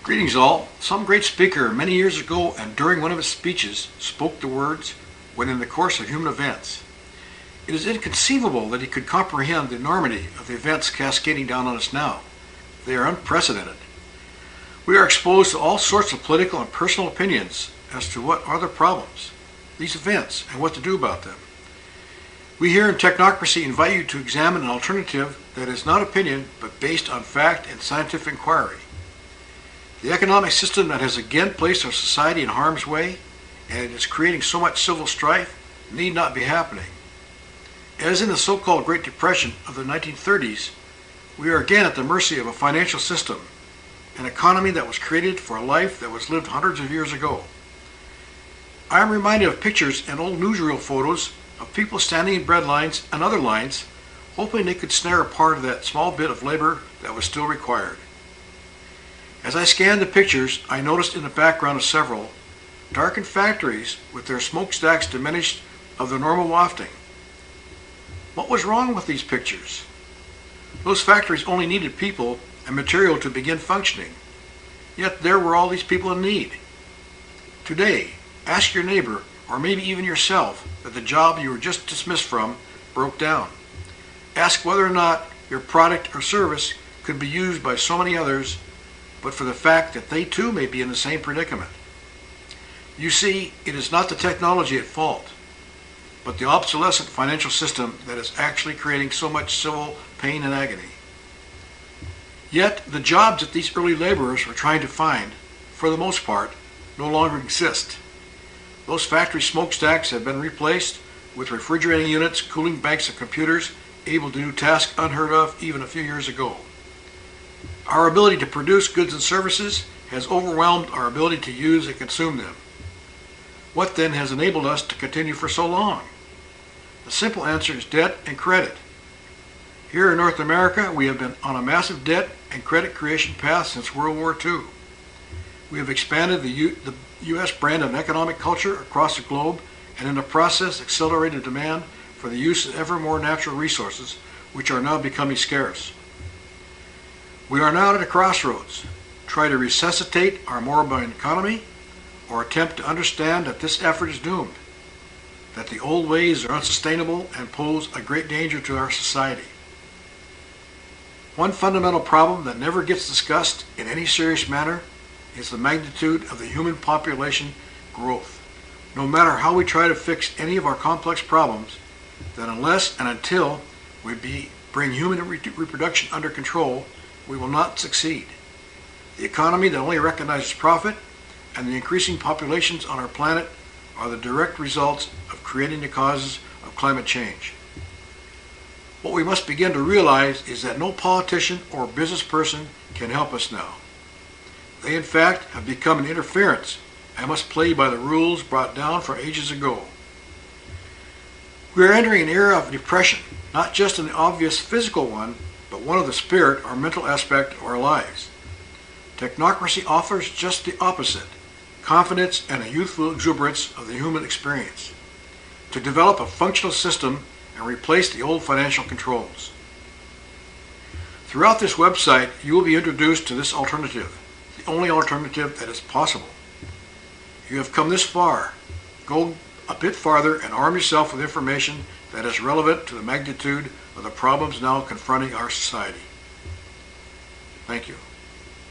Greetings all. Some great speaker many years ago and during one of his speeches spoke the words, "when in the course of human events." It is inconceivable that he could comprehend the enormity of the events cascading down on us now. They are unprecedented. We are exposed to all sorts of political and personal opinions as to what are the problems, these events, and what to do about them. We here in Technocracy invite you to examine an alternative that is not opinion but based on fact and scientific inquiry. The economic system that has again placed our society in harm's way and it is creating so much civil strife need not be happening. As in the so-called Great Depression of the 1930s, we are again at the mercy of a financial system, an economy that was created for a life that was lived hundreds of years ago. I am reminded of pictures and old newsreel photos of people standing in bread lines and other lines, hoping they could snare a part of that small bit of labor that was still required. As I scanned the pictures, I noticed in the background of several darkened factories with their smokestacks diminished of the normal wafting. What was wrong with these pictures? Those factories only needed people and material to begin functioning, yet there were all these people in need. Today, ask your neighbor, or maybe even yourself, that the job you were just dismissed from broke down. Ask whether or not your product or service could be used by so many others, but for the fact that they too may be in the same predicament. You see, it is not the technology at fault, but the obsolescent financial system that is actually creating so much civil pain and agony. Yet, the jobs that these early laborers were trying to find, for the most part, no longer exist. Those factory smokestacks have been replaced with refrigerating units, cooling banks of computers, able to do tasks unheard of even a few years ago. Our ability to produce goods and services has overwhelmed our ability to use and consume them. What then has enabled us to continue for so long? The simple answer is debt and credit. Here in North America, we have been on a massive debt and credit creation path since World War II. We have expanded the U.S. brand of economic culture across the globe and in the process accelerated demand for the use of ever more natural resources, which are now becoming scarce. We are now at a crossroads. Try to resuscitate our moribund economy or attempt to understand that this effort is doomed, that the old ways are unsustainable and pose a great danger to our society. One fundamental problem that never gets discussed in any serious manner is the magnitude of the human population growth. No matter how we try to fix any of our complex problems, that unless and until we bring human reproduction under control, we will not succeed. The economy that only recognizes profit and the increasing populations on our planet are the direct results of creating the causes of climate change. What we must begin to realize is that no politician or business person can help us now. They in fact have become an interference and must play by the rules brought down from ages ago. We are entering an era of depression, not just an obvious physical one, but one of the spirit or mental aspect of our lives. Technocracy offers just the opposite, confidence and a youthful exuberance of the human experience, to develop a functional system and replace the old financial controls. Throughout this website, you will be introduced to this alternative, the only alternative that is possible. You have come this far. Go a bit farther and arm yourself with information that is relevant to the magnitude of the problems now confronting our society. Thank you.